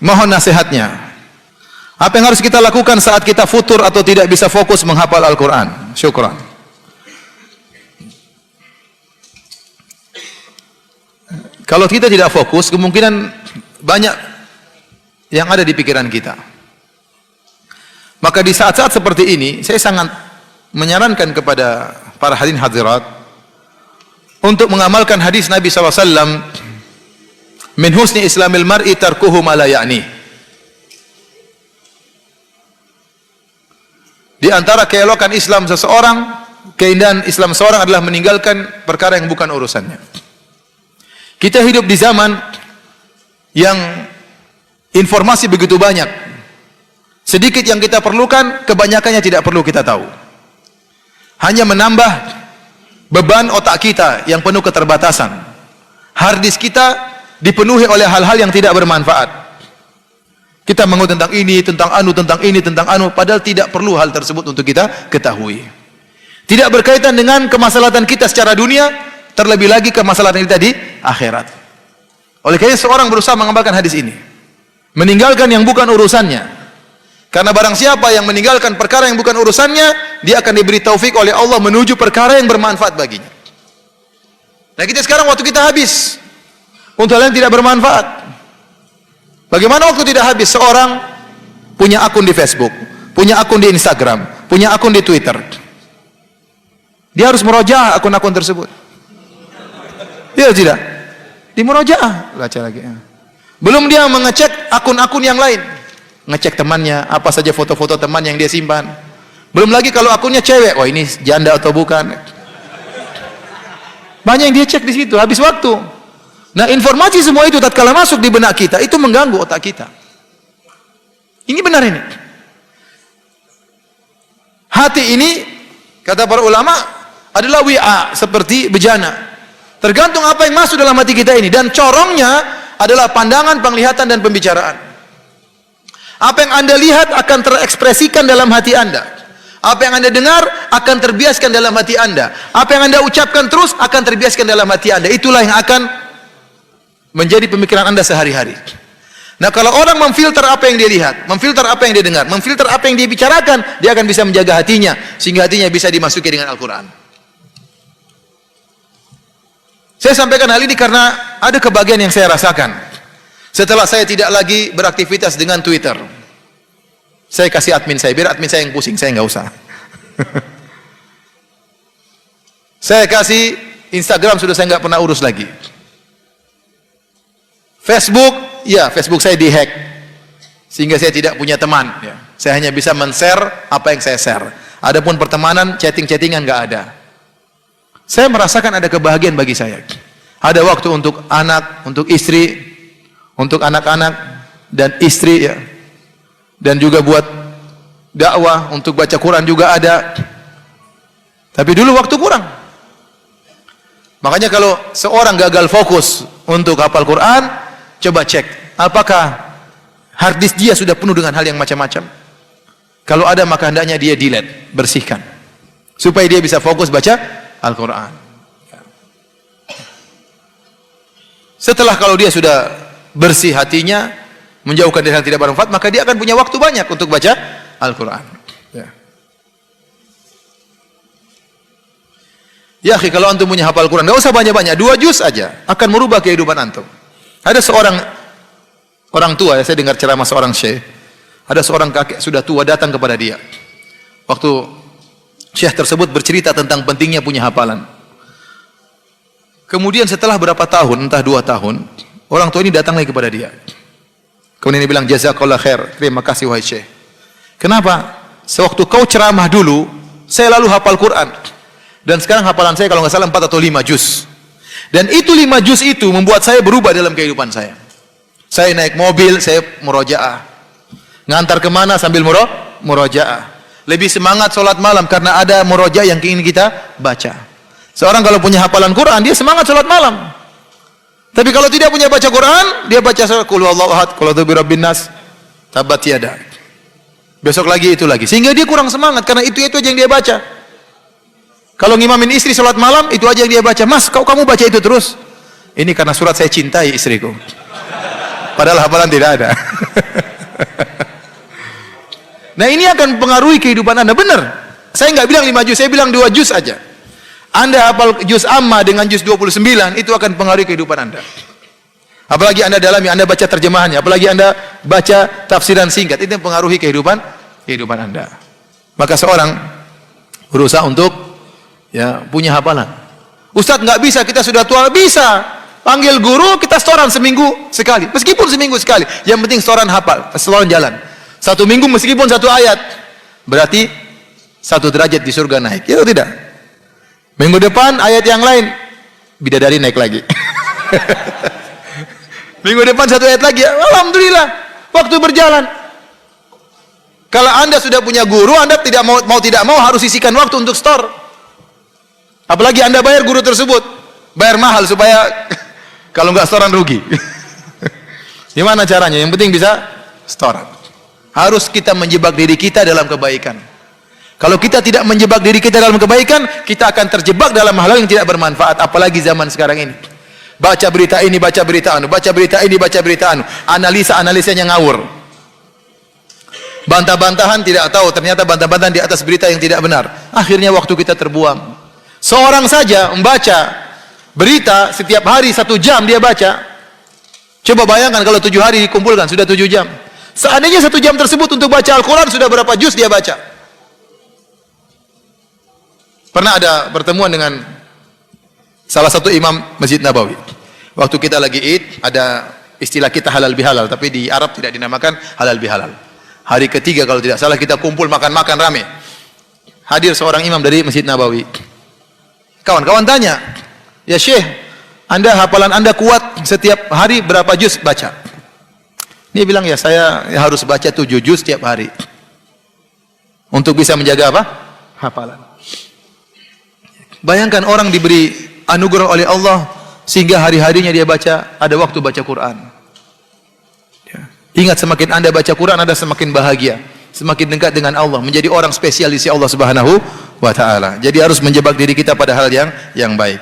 Mohon nasihatnya. Apa yang harus kita lakukan saat kita futur atau tidak bisa fokus menghafal Al-Quran? Syukran. Kalau kita tidak fokus, kemungkinan banyak yang ada di pikiran kita. Maka di saat-saat seperti ini, saya sangat menyarankan kepada para hadirin hadirat untuk mengamalkan hadis Nabi SAW, min husni islamil mar'i tarkuhu ma la ya'ni. Di antara keelokan Islam seseorang, keindahan Islam seseorang adalah meninggalkan perkara yang bukan urusannya. Kita hidup di zaman yang informasi begitu banyak. Sedikit yang kita perlukan, kebanyakannya tidak perlu kita tahu. Hanya menambah beban otak kita yang penuh keterbatasan. Hard disk kita dipenuhi oleh hal-hal yang tidak bermanfaat. Kita mengutuk tentang ini, tentang anu, tentang ini, tentang anu, padahal tidak perlu hal tersebut untuk kita ketahui. Tidak berkaitan dengan kemaslahatan kita secara dunia, terlebih lagi kemaslahatan kita di akhirat. Oleh karena seorang berusaha mengamalkan hadis ini, meninggalkan yang bukan urusannya. Karena barang siapa yang meninggalkan perkara yang bukan urusannya, dia akan diberi taufik oleh Allah menuju perkara yang bermanfaat baginya. Nah, kita sekarang waktu kita habis untuk hal yang tidak bermanfaat. Bagaimana waktu tidak habis? Seorang punya akun di Facebook, punya akun di Instagram, punya akun di Twitter. Dia harus merojaah akun-akun tersebut. Iya tidak? Di merojaah, baca lagi. Belum dia mengecek akun-akun yang lain, ngecek temannya, apa saja foto-foto teman yang dia simpan. Belum lagi kalau akunnya cewek, oh ini janda atau bukan. Banyak yang dia cek di situ, habis waktu. Nah, informasi semua itu tatkala masuk di benak kita, itu mengganggu otak kita. Ini benar ini. Hati ini, kata para ulama, adalah wi'a, seperti bejana. Tergantung apa yang masuk dalam hati kita ini. Dan corongnya adalah pandangan, penglihatan, dan pembicaraan. Apa yang Anda lihat akan terekspresikan dalam hati Anda. Apa yang Anda dengar akan terbiaskan dalam hati Anda. Apa yang Anda ucapkan terus akan terbiaskan dalam hati Anda. Itulah yang akan menjadi pemikiran Anda sehari-hari. Nah, kalau orang memfilter apa yang dia lihat, memfilter apa yang dia dengar, memfilter apa yang dia bicarakan, dia akan bisa menjaga hatinya, sehingga hatinya bisa dimasuki dengan Al-Quran. Saya sampaikan hal ini karena ada kebahagiaan yang saya rasakan. Setelah saya tidak lagi beraktivitas dengan Twitter, saya kasih admin saya, biar admin saya yang pusing, saya nggak usah. Saya kasih Instagram, sudah saya nggak pernah urus lagi. Facebook, ya Facebook saya dihack, sehingga saya tidak punya teman. Ya. Saya hanya bisa men-share apa yang saya share. Adapun pertemanan, chatting-chattingan nggak ada. Saya merasakan ada kebahagiaan bagi saya. Ada waktu untuk anak, untuk istri, untuk anak-anak dan istri, ya. Dan juga buat dakwah, untuk baca Quran juga ada. Tapi dulu waktu kurang. Makanya kalau seorang gagal fokus untuk hafal Quran, coba cek, apakah hard disk dia sudah penuh dengan hal yang macam-macam? Kalau ada, maka hendaknya dia delete, bersihkan, supaya dia bisa fokus baca Al-Quran. Setelah kalau dia sudah bersih hatinya, menjauhkan dari hal tidak bermanfaat, maka dia akan punya waktu banyak untuk baca Al-Quran. Ya, kalau antum punya hafal Quran, nggak usah banyak-banyak, 2 juz aja akan merubah kehidupan antum. Ada seorang orang tua, ya, saya dengar ceramah seorang syekh. Ada seorang kakek sudah tua datang kepada dia. Waktu syekh tersebut bercerita tentang pentingnya punya hafalan. Kemudian setelah berapa tahun, entah 2 tahun, orang tua ini datang lagi kepada dia. Kemudian dia bilang, jazakallah khair, terima kasih wahai syekh. Kenapa? Sewaktu kau ceramah dulu, saya lalu hafal Quran. Dan sekarang hafalan saya kalau nggak salah 4 atau 5 juz. Dan itu 5 juz itu membuat saya berubah dalam kehidupan saya. Saya naik mobil, saya murojaah. Ngantar kemana sambil murojaah. Lebih semangat sholat malam karena ada murojaah yang ingin kita baca. Seorang kalau punya hafalan Quran, dia semangat sholat malam. Tapi kalau tidak punya baca Quran, dia baca surah Qul huwallahu ahad, Qul a'udzu birabbin nas, tabat yada. Besok lagi itu lagi. Sehingga dia kurang semangat karena itu aja yang dia baca. Kalau ngimamin istri sholat malam, itu aja yang dia baca. Mas, kamu baca itu terus? Ini karena surat saya cintai istriku. Padahal hafalan tidak ada. Nah, ini akan mempengaruhi kehidupan Anda. Benar. Saya nggak bilang 5 juz, saya bilang 2 juz aja. Anda hafal juz amma dengan juz 29, itu akan mempengaruhi kehidupan Anda. Apalagi Anda dalami, Anda baca terjemahannya, apalagi Anda baca tafsiran singkat, itu mempengaruhi kehidupan Anda. Maka seorang berusaha untuk punya hafalan. Ustaz, nggak bisa, kita sudah tua. Bisa. Panggil guru, kita setoran seminggu sekali. Meskipun seminggu sekali. Yang penting setoran hafal, setoran jalan. 1 minggu meskipun 1 ayat. Berarti 1 derajat di surga naik. Ya atau tidak? Minggu depan ayat yang lain, bidadari naik lagi. Minggu depan 1 ayat lagi. Alhamdulillah. Waktu berjalan. Kalau Anda sudah punya guru, Anda tidak mau harus sisihkan waktu untuk store. Apalagi Anda bayar guru tersebut. Bayar mahal supaya kalau nggak setoran rugi. Gimana caranya? Yang penting bisa setoran. Harus kita menjebak diri kita dalam kebaikan. Kalau kita tidak menjebak diri kita dalam kebaikan, kita akan terjebak dalam hal yang tidak bermanfaat. Apalagi zaman sekarang ini. Baca berita ini, baca berita anu, baca berita ini, baca berita anu. Analisanya ngawur. Bantah-bantahan tidak tahu, ternyata bantah-bantahan di atas berita yang tidak benar. Akhirnya waktu kita terbuang. Seorang saja membaca berita setiap hari 1 jam dia baca. Coba bayangkan kalau 7 hari dikumpulkan, sudah 7 jam. Seandainya 1 jam tersebut untuk baca Al-Quran, sudah berapa juz dia baca? Pernah ada pertemuan dengan salah satu imam Masjid Nabawi. Waktu kita lagi Id, ada istilah kita halal bihalal, tapi di Arab tidak dinamakan halal bihalal. Hari ketiga kalau tidak salah kita kumpul makan-makan rame. Hadir seorang imam dari Masjid Nabawi. Kawan-kawan tanya, "Ya Syekh, hafalan Anda kuat setiap hari berapa juz baca?" Dia bilang, "Ya saya harus baca 7 juz setiap hari." Untuk bisa menjaga apa? Hafalan. Bayangkan orang diberi anugerah oleh Allah sehingga hari-harinya dia baca, ada waktu baca Quran. Ingat, semakin Anda baca Quran, Anda semakin bahagia, semakin dekat dengan Allah, menjadi orang spesial di sisi Allah Subhanahu wa taala. Jadi harus menjebak diri kita pada hal yang baik.